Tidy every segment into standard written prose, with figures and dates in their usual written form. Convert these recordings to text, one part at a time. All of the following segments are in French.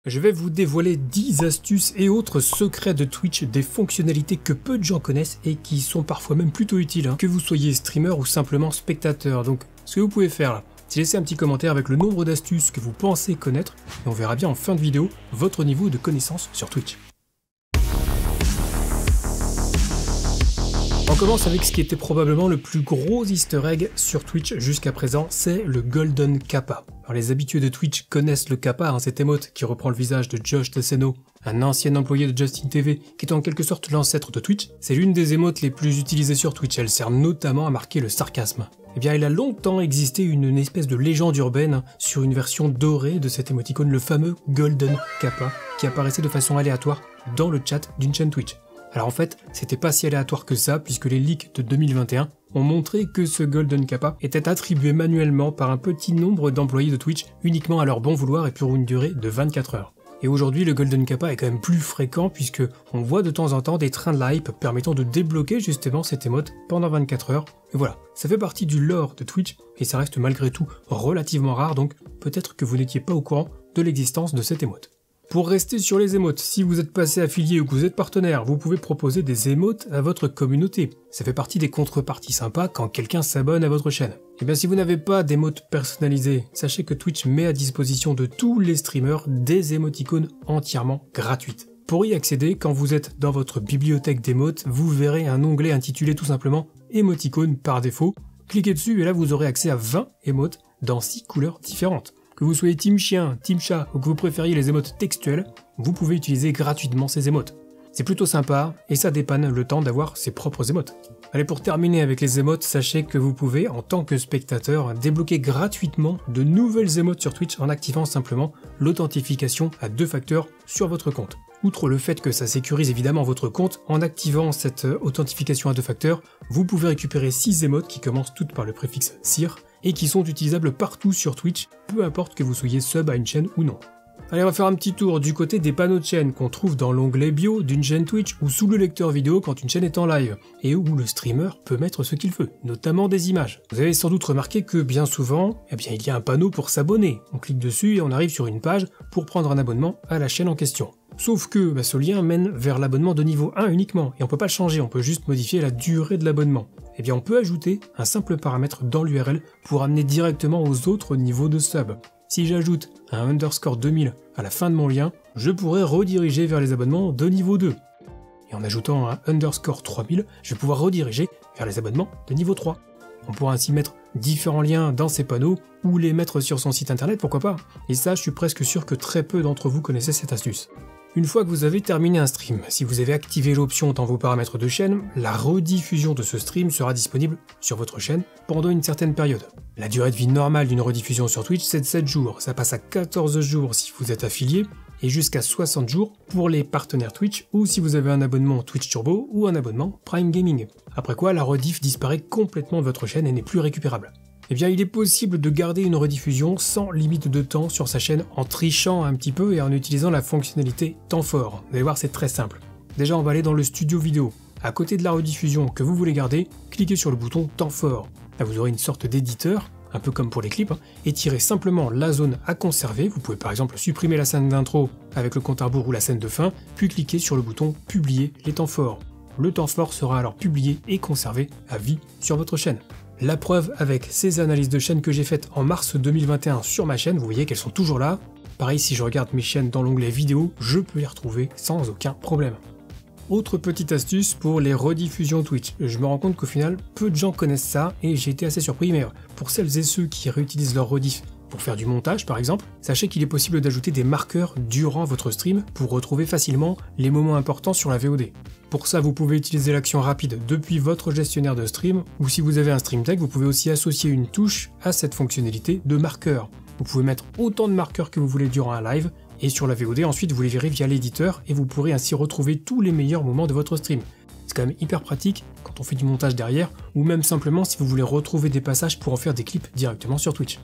Je vais vous dévoiler 10 astuces et autres secrets de Twitch, des fonctionnalités que peu de gens connaissent et qui sont parfois même plutôt utiles, que vous soyez streamer ou simplement spectateur. Donc ce que vous pouvez faire là, c'est laisser un petit commentaire avec le nombre d'astuces que vous pensez connaître et on verra bien en fin de vidéo votre niveau de connaissance sur Twitch. On commence avec ce qui était probablement le plus gros easter egg sur Twitch jusqu'à présent, c'est le Golden Kappa. Alors les habitués de Twitch connaissent le Kappa, cette émote qui reprend le visage de Josh Tesseno, un ancien employé de Justin TV, qui est en quelque sorte l'ancêtre de Twitch. C'est l'une des émotes les plus utilisées sur Twitch, elle sert notamment à marquer le sarcasme. Eh bien il a longtemps existé une espèce de légende urbaine sur une version dorée de cette émoticône, le fameux Golden Kappa, qui apparaissait de façon aléatoire dans le chat d'une chaîne Twitch. Alors en fait, c'était pas si aléatoire que ça, puisque les leaks de 2021 ont montré que ce Golden Kappa était attribué manuellement par un petit nombre d'employés de Twitch, uniquement à leur bon vouloir et pour une durée de 24 heures. Et aujourd'hui, le Golden Kappa est quand même plus fréquent, puisque on voit de temps en temps des trains de la hype permettant de débloquer justement cette émote pendant 24 heures. Et voilà, ça fait partie du lore de Twitch, et ça reste malgré tout relativement rare, donc peut-être que vous n'étiez pas au courant de l'existence de cette émote. Pour rester sur les émotes, si vous êtes passé affilié ou que vous êtes partenaire, vous pouvez proposer des émotes à votre communauté. Ça fait partie des contreparties sympas quand quelqu'un s'abonne à votre chaîne. Et bien si vous n'avez pas d'émotes personnalisées, sachez que Twitch met à disposition de tous les streamers des émoticônes entièrement gratuites. Pour y accéder, quand vous êtes dans votre bibliothèque d'émotes, vous verrez un onglet intitulé tout simplement émoticônes par défaut. Cliquez dessus et là vous aurez accès à 20 émotes dans 6 couleurs différentes. Que vous soyez team chien, team chat ou que vous préfériez les émotes textuelles, vous pouvez utiliser gratuitement ces émotes. C'est plutôt sympa et ça dépanne le temps d'avoir ses propres émotes. Allez, pour terminer avec les émotes, sachez que vous pouvez, en tant que spectateur, débloquer gratuitement de nouvelles émotes sur Twitch en activant simplement l'authentification à 2 facteurs sur votre compte. Outre le fait que ça sécurise évidemment votre compte, en activant cette authentification à 2 facteurs, vous pouvez récupérer 6 émotes qui commencent toutes par le préfixe SIR et qui sont utilisables partout sur Twitch, peu importe que vous soyez sub à une chaîne ou non. Allez, on va faire un petit tour du côté des panneaux de chaîne qu'on trouve dans l'onglet bio d'une chaîne Twitch ou sous le lecteur vidéo quand une chaîne est en live, et où le streamer peut mettre ce qu'il veut, notamment des images. Vous avez sans doute remarqué que bien souvent, il y a un panneau pour s'abonner. On clique dessus et on arrive sur une page pour prendre un abonnement à la chaîne en question. Sauf que ce lien mène vers l'abonnement de niveau 1 uniquement, et on peut pas le changer, on peut juste modifier la durée de l'abonnement. On peut ajouter un simple paramètre dans l'URL pour amener directement aux autres niveaux de sub. Si j'ajoute un underscore 2000 à la fin de mon lien, je pourrais rediriger vers les abonnements de niveau 2. Et en ajoutant un underscore 3000, je vais pouvoir rediriger vers les abonnements de niveau 3. On pourra ainsi mettre différents liens dans ces panneaux ou les mettre sur son site internet, pourquoi pas. Et ça, je suis presque sûr que très peu d'entre vous connaissaient cette astuce. Une fois que vous avez terminé un stream, si vous avez activé l'option dans vos paramètres de chaîne, la rediffusion de ce stream sera disponible sur votre chaîne pendant une certaine période. La durée de vie normale d'une rediffusion sur Twitch, c'est de 7 jours, ça passe à 14 jours si vous êtes affilié, et jusqu'à 60 jours pour les partenaires Twitch ou si vous avez un abonnement Twitch Turbo ou un abonnement Prime Gaming. Après quoi, la rediff disparaît complètement de votre chaîne et n'est plus récupérable. Il est possible de garder une rediffusion sans limite de temps sur sa chaîne en trichant un petit peu et en utilisant la fonctionnalité temps fort. Vous allez voir, c'est très simple. Déjà, on va aller dans le studio vidéo. À côté de la rediffusion que vous voulez garder, cliquez sur le bouton temps fort. Là, vous aurez une sorte d'éditeur, un peu comme pour les clips, et tirez simplement la zone à conserver. Vous pouvez par exemple supprimer la scène d'intro avec le compte à rebours ou la scène de fin, puis cliquez sur le bouton publier les temps forts. Le temps fort sera alors publié et conservé à vie sur votre chaîne. La preuve avec ces analyses de chaîne que j'ai faites en mars 2021 sur ma chaîne, vous voyez qu'elles sont toujours là. Pareil, si je regarde mes chaînes dans l'onglet vidéo, je peux les retrouver sans aucun problème. Autre petite astuce pour les rediffusions Twitch. Je me rends compte qu'au final, peu de gens connaissent ça et j'ai été assez surpris, mais pour celles et ceux qui réutilisent leur rediff pour faire du montage par exemple, sachez qu'il est possible d'ajouter des marqueurs durant votre stream pour retrouver facilement les moments importants sur la VOD. Pour ça, vous pouvez utiliser l'action rapide depuis votre gestionnaire de stream, ou si vous avez un Stream Deck, vous pouvez aussi associer une touche à cette fonctionnalité de marqueur. Vous pouvez mettre autant de marqueurs que vous voulez durant un live, et sur la VOD, ensuite vous les verrez via l'éditeur, et vous pourrez ainsi retrouver tous les meilleurs moments de votre stream. C'est quand même hyper pratique quand on fait du montage derrière, ou même simplement si vous voulez retrouver des passages pour en faire des clips directement sur Twitch.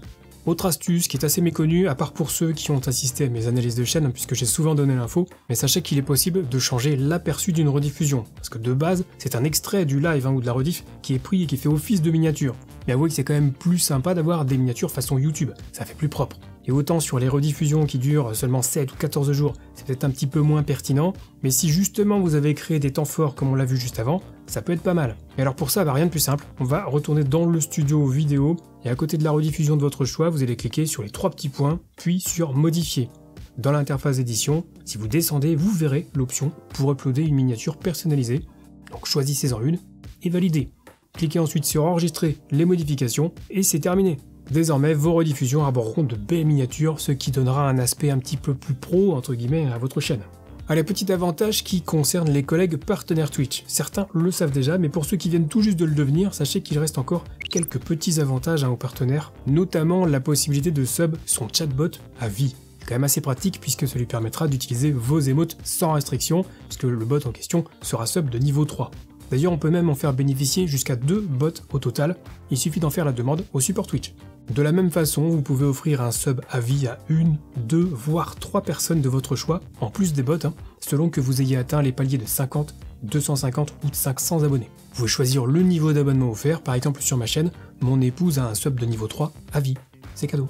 Autre astuce qui est assez méconnue, à part pour ceux qui ont assisté à mes analyses de chaîne, puisque j'ai souvent donné l'info, mais sachez qu'il est possible de changer l'aperçu d'une rediffusion, parce que de base, c'est un extrait du live ou de la rediff qui est pris et qui fait office de miniature. Mais avouez que c'est quand même plus sympa d'avoir des miniatures façon YouTube, ça fait plus propre. Et autant sur les rediffusions qui durent seulement 7 ou 14 jours, c'est peut-être un petit peu moins pertinent, mais si justement vous avez créé des temps forts comme on l'a vu juste avant, ça peut être pas mal. Et alors pour ça, rien de plus simple, on va retourner dans le studio vidéo, et à côté de la rediffusion de votre choix, vous allez cliquer sur les 3 petits points, puis sur modifier. Dans l'interface d'édition, si vous descendez, vous verrez l'option pour uploader une miniature personnalisée. Donc choisissez-en une et validez. Cliquez ensuite sur enregistrer les modifications et c'est terminé. Désormais, vos rediffusions aborderont de belles miniatures, ce qui donnera un aspect un petit peu plus pro entre guillemets à votre chaîne. Allez, petit avantage qui concerne les collègues partenaires Twitch. Certains le savent déjà, mais pour ceux qui viennent tout juste de le devenir, sachez qu'il reste encore quelques petits avantages aux partenaires, notamment la possibilité de sub son chatbot à vie. C'est quand même assez pratique puisque ça lui permettra d'utiliser vos émotes sans restriction, puisque le bot en question sera sub de niveau 3. D'ailleurs, on peut même en faire bénéficier jusqu'à 2 bots au total, il suffit d'en faire la demande au support Twitch. De la même façon, vous pouvez offrir un sub à vie à 1, 2, voire 3 personnes de votre choix, en plus des bots, selon que vous ayez atteint les paliers de 50, 250 ou de 500 abonnés. Vous pouvez choisir le niveau d'abonnement offert, par exemple sur ma chaîne, mon épouse a un sub de niveau 3 à vie, c'est cadeau.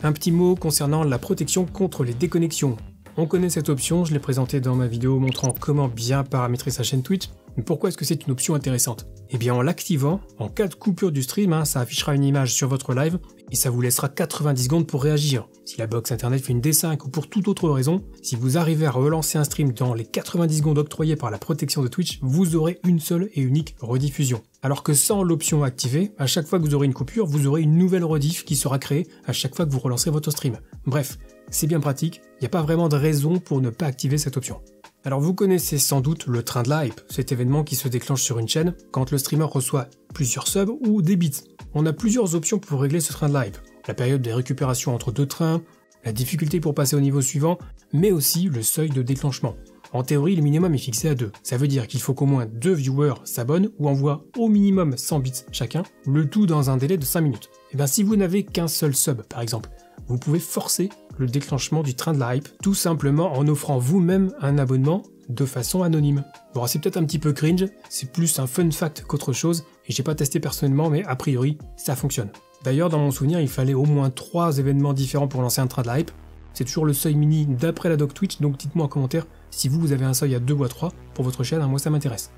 Un petit mot concernant la protection contre les déconnexions. On connaît cette option, je l'ai présentée dans ma vidéo montrant comment bien paramétrer sa chaîne Twitch, mais pourquoi est-ce que c'est une option intéressante? Eh bien en l'activant, en cas de coupure du stream, ça affichera une image sur votre live et ça vous laissera 90 secondes pour réagir. Si la box internet fait une D5 ou pour toute autre raison, si vous arrivez à relancer un stream dans les 90 secondes octroyées par la protection de Twitch, vous aurez une seule et unique rediffusion. Alors que sans l'option activée, à chaque fois que vous aurez une coupure, vous aurez une nouvelle rediff qui sera créée à chaque fois que vous relancerez votre stream. Bref, c'est bien pratique, il n'y a pas vraiment de raison pour ne pas activer cette option. Alors vous connaissez sans doute le train de la hype, cet événement qui se déclenche sur une chaîne quand le streamer reçoit plusieurs subs ou des bits. On a plusieurs options pour régler ce train de la hype. La période de récupération entre 2 trains, la difficulté pour passer au niveau suivant, mais aussi le seuil de déclenchement. En théorie, le minimum est fixé à 2. Ça veut dire qu'il faut qu'au moins 2 viewers s'abonnent ou envoient au minimum 100 bits chacun, le tout dans un délai de 5 minutes. Et bien si vous n'avez qu'un seul sub par exemple, vous pouvez forcer le déclenchement du train de la hype, tout simplement en offrant vous-même un abonnement de façon anonyme. Bon, c'est peut-être un petit peu cringe, c'est plus un fun fact qu'autre chose, et j'ai pas testé personnellement, mais a priori, ça fonctionne. D'ailleurs, dans mon souvenir, il fallait au moins 3 événements différents pour lancer un train de la hype. C'est toujours le seuil mini d'après la doc Twitch, donc dites-moi en commentaire si vous avez un seuil à 2 ou à 3 pour votre chaîne, moi ça m'intéresse.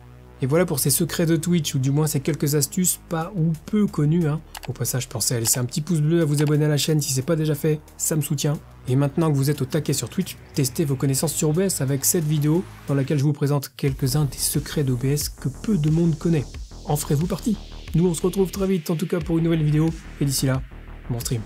Et voilà pour ces secrets de Twitch, ou du moins ces quelques astuces pas ou peu connues. Au passage, pensez à laisser un petit pouce bleu, à vous abonner à la chaîne si c'est pas déjà fait, ça me soutient. Et maintenant que vous êtes au taquet sur Twitch, testez vos connaissances sur OBS avec cette vidéo dans laquelle je vous présente quelques-uns des secrets d'OBS que peu de monde connaît. En ferez-vous partie? Nous on se retrouve très vite en tout cas pour une nouvelle vidéo, et d'ici là, bon stream.